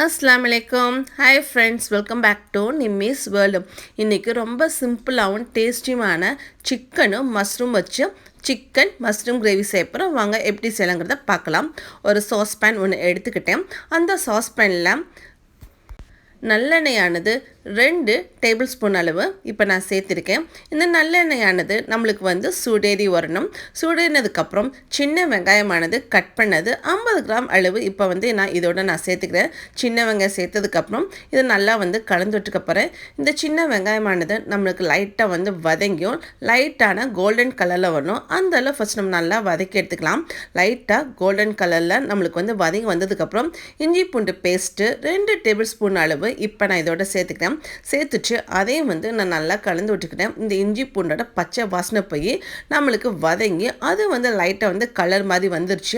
அஸ்ஸலாமு அலைக்கும். Hi friends, welcome back to Nimmi's world. இன்றைக்கி ரொம்ப சிம்பிளாகவும் டேஸ்டியுமான சிக்கனும் மஷ்ரூம் வச்சு சிக்கன் மஷ்ரூம் கிரேவி செய்யப்போகிறோம். வாங்க எப்படி செய்யலாங்கிறத பார்க்கலாம். ஒரு சாஸ்பேன் ஒன்று எடுத்துக்கிட்டேன். அந்த சாஸ்பேனில் நல்லெண்ணெயானது 2 டேபிள் ஸ்பூன் அளவு இப்போ நான் சேர்த்துருக்கேன். இந்த நல்லெண்ணெயானது நம்மளுக்கு சூடேறி வரணும். சூடேறினதுக்கப்புறம் சின்ன வெங்காயமானது கட் பண்ணது 50 கிராம் அளவு இப்போ நான் இதோட நான் சேர்த்துக்கிறேன். சின்ன வெங்காயம் சேர்த்ததுக்கப்புறம் இதை நல்லா கலந்து விட்டுக்கப்புறம் இந்த சின்ன வெங்காயமானது நம்மளுக்கு லைட்டாக வதங்கியும் லைட்டான கோல்டன் கலரில் வரணும். அந்த அளவு ஃபஸ்ட் நம்ம நல்லா வதக்கி எடுத்துக்கலாம். லைட்டாக கோல்டன் கலரில் நம்மளுக்கு வதங்கி வந்ததுக்கப்புறம் இஞ்சி பூண்டு பேஸ்ட்டு 2 டேபிள் ஸ்பூன் அளவு இப்போ நான் இதோட சேர்த்துட்டு அதையும் நான் நல்லா கலந்து விட்டுக்கிட்டேன். இந்த இஞ்சி பூண்டோட பச்சை வாசனை போய் நம்மளுக்கு வதங்கி அது லைட்டாக கலர் மாதிரி வந்துருச்சு.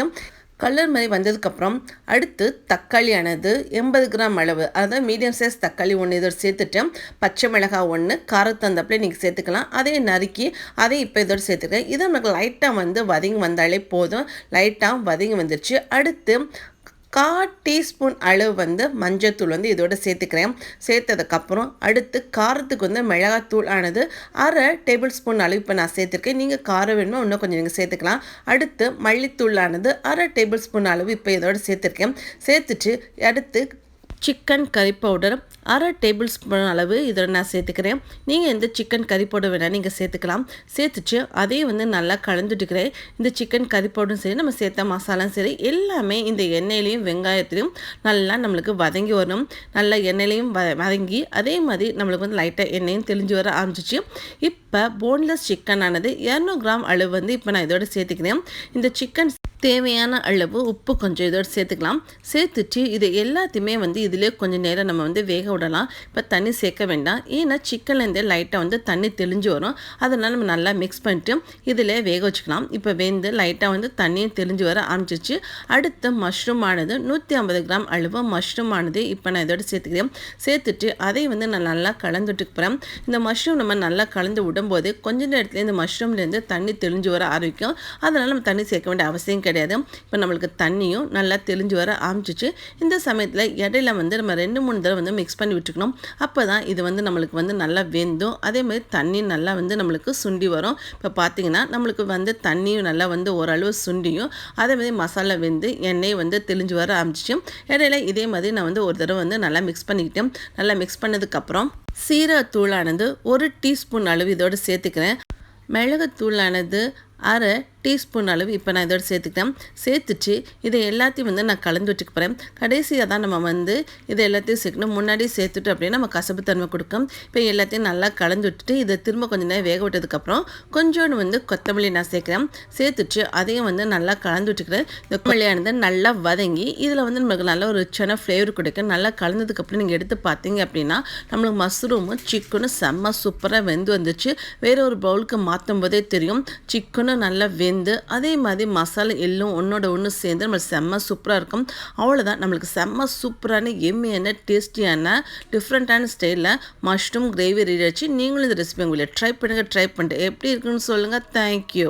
கலர் மாதிரி வந்ததுக்கப்புறம் அடுத்து தக்காளியானது 80 கிராம் அளவு, அதாவது மீடியம் சைஸ் தக்காளி ஒன்று இதோட சேர்த்துட்டு பச்சை மிளகாய் ஒன்று காரத்தந்தப்பிலே நீங்கள் சேர்த்துக்கலாம். அதையும் நறுக்கி அதையும் இப்போ இதோட சேர்த்துக்கிறேன். இதை நமக்கு லைட்டாக வதங்கி வந்தாலே போதும். லைட்டாக வதங்கி வந்துருச்சு. அடுத்து 1/4 டீஸ்பூன் அளவு மஞ்சள்தூள் இதோட சேர்த்துக்கிறேன். சேர்த்ததுக்கப்புறம் அடுத்து காரத்துக்கு மிளகாத்தூள் ஆனது 1/2 டேபிள் ஸ்பூன் அளவு இப்போ நான் சேர்த்துருக்கேன். நீங்கள் காரம் வேணுமோ இன்னும் கொஞ்சம் நீங்கள் சேர்த்துக்கலாம். அடுத்து மல்லித்தூள் ஆனது 1/2 டேபிள் ஸ்பூன் அளவு இப்போ இதோட சேர்த்துருக்கேன். சேர்த்துட்டு அடுத்து சிக்கன் கறி பவுடர் 1/2 டேபிள் ஸ்பூன் அளவு இதில் நான் சேர்த்துக்கிறேன். நீங்கள் இந்த சிக்கன் கறி பவுடர் வேணால் நீங்கள் சேர்த்துக்கலாம். சேர்த்துட்டு அதையும் நல்லா கலந்துட்டுக்கிறேன். இந்த சிக்கன் கறி பவுடரும் சரி, நம்ம சேர்த்த மசாலாவும் சரி, எல்லாமே இந்த எண்ணெயிலையும் வெங்காயத்திலையும் நல்லா நம்மளுக்கு வதங்கி வரணும். நல்லா எண்ணெயிலையும் வதங்கி அதே மாதிரி நம்மளுக்கு லைட்டாக எண்ணெயும் தெளிஞ்சு வர ஆரம்பிச்சிச்சு. இப்போ போன்லெஸ் சிக்கன் ஆனது 200 கிராம் அளவு இப்போ நான் இதோட சேர்த்துக்கிறேன். இந்த சிக்கன் தேவையான அளவு உப்பு கொஞ்சம் இதோடு சேர்த்துக்கலாம். சேர்த்துட்டு இது எல்லாத்தையுமே இதிலே கொஞ்சம் நேரம் நம்ம வேக விடலாம். இப்போ தண்ணி சேர்க்க வேண்டாம். ஏன்னா சிக்கன்லேருந்தே லைட்டாக தண்ணி தெளிஞ்சு வரும். அதனால் நம்ம நல்லா மிக்ஸ் பண்ணிட்டு இதில் வேக வச்சுக்கலாம். இப்போ லைட்டாக தண்ணியும் தெளிஞ்சு வர ஆரம்பிச்சிச்சு. அடுத்து மஷ்ரூம் ஆனது 150 கிராம் அளவு மஷ்ரூம் ஆனது இப்போ நான் இதோட சேர்த்துக்கிறேன். சேர்த்துட்டு அதை நான் நல்லா கலந்துட்டு போகிறேன். இந்த மஷ்ரூம் நம்ம நல்லா கலந்து விடும்போது கொஞ்ச நேரத்தில் இந்த மஷ்ரூம்லேருந்து தண்ணி தெளிஞ்சு வர ஆரம்பிக்கும். அதனால் நம்ம தண்ணி சேர்க்க வேண்டிய அவசியம் கிடையாது. இப்போ நம்மளுக்கு தண்ணியும் நல்லா தெளிஞ்சு வர ஆரம்பிச்சிச்சு. இந்த சமயத்தில் இடையில நம்ம 2-3 தடவை மிக்ஸ் பண்ணி விட்டுக்கணும். அப்போ தான் இது நம்மளுக்கு நல்லா வெந்தும் அதே மாதிரி தண்ணி நல்லா நம்மளுக்கு சுண்டி வரும். இப்போ பார்த்தீங்கன்னா நம்மளுக்கு தண்ணியும் நல்லா ஓரளவு சுண்டியும் அதே மாதிரி மசாலா வெந்து எண்ணெய் தெளிஞ்சு வர ஆரம்பிச்சிச்சு. இடையில இதே மாதிரி நான் ஒரு தடவை நல்லா மிக்ஸ் பண்ணிக்கிட்டேன். நல்லா மிக்ஸ் பண்ணதுக்கப்புறம் சீரகத்தூளானது 1 டீஸ்பூன் அளவு இதோடு சேர்த்துக்கிறேன். மிளகுத்தூளானது 1/2 டீஸ்பூன் அளவு இப்போ நான் இதோட சேர்த்துக்கிட்டேன். சேர்த்துட்டு இதை எல்லாத்தையும் நான் கலந்து வச்சுக்க போகிறேன். கடைசியாக தான் நம்ம இதை எல்லாத்தையும் சேர்க்கணும். முன்னாடி சேர்த்துட்டு அப்படின்னா நம்ம கசப்பு தன்மை கொடுக்கும். இப்போ எல்லாத்தையும் நல்லா கலந்து விட்டுட்டு இதை திரும்ப கொஞ்சம் நேரம் வேக விட்டதுக்கப்புறம் கொஞ்சோண்டு கொத்தமல்லி நான் சேர்க்குறேன். சேர்த்துட்டு அதையும் நல்லா கலந்து விட்டுக்கிறேன். இந்த கொள்ளையானது நல்லா வதங்கி இதில் நம்மளுக்கு நல்ல ஒரு ரிச்சான ஃப்ளேவர் கொடுக்கும். நல்லா கலந்ததுக்கப்புறம் நீங்கள் எடுத்து பார்த்தீங்க அப்படின்னா நம்மளுக்கு மஷ்ரூமும் சிக்கனும் செம்ம சூப்பராக வெந்து வந்துச்சு. வேறு ஒரு பவுலுக்கு மாற்றும் போதே தெரியும் சிக்கனும் நல்லா வெந்து அதே மாதிரி மசாலா எல்லாம் ஒன்றோட ஒன்று சேர்ந்து நம்மளுக்கு செம்ம சூப்பராக இருக்கும். அவ்வளோதான், நம்மளுக்கு செம்ம சூப்பரான எம்மியான டேஸ்டியான டிஃப்ரெண்ட்டான ஸ்டைலில் மஷ்ரூம் கிரேவி ரெடி ஆச்சு. நீங்களும் இந்த ரெசிபி உங்களை ட்ரை பண்ணிட்டு எப்படி இருக்குன்னு சொல்லுங்கள். தேங்க்யூ.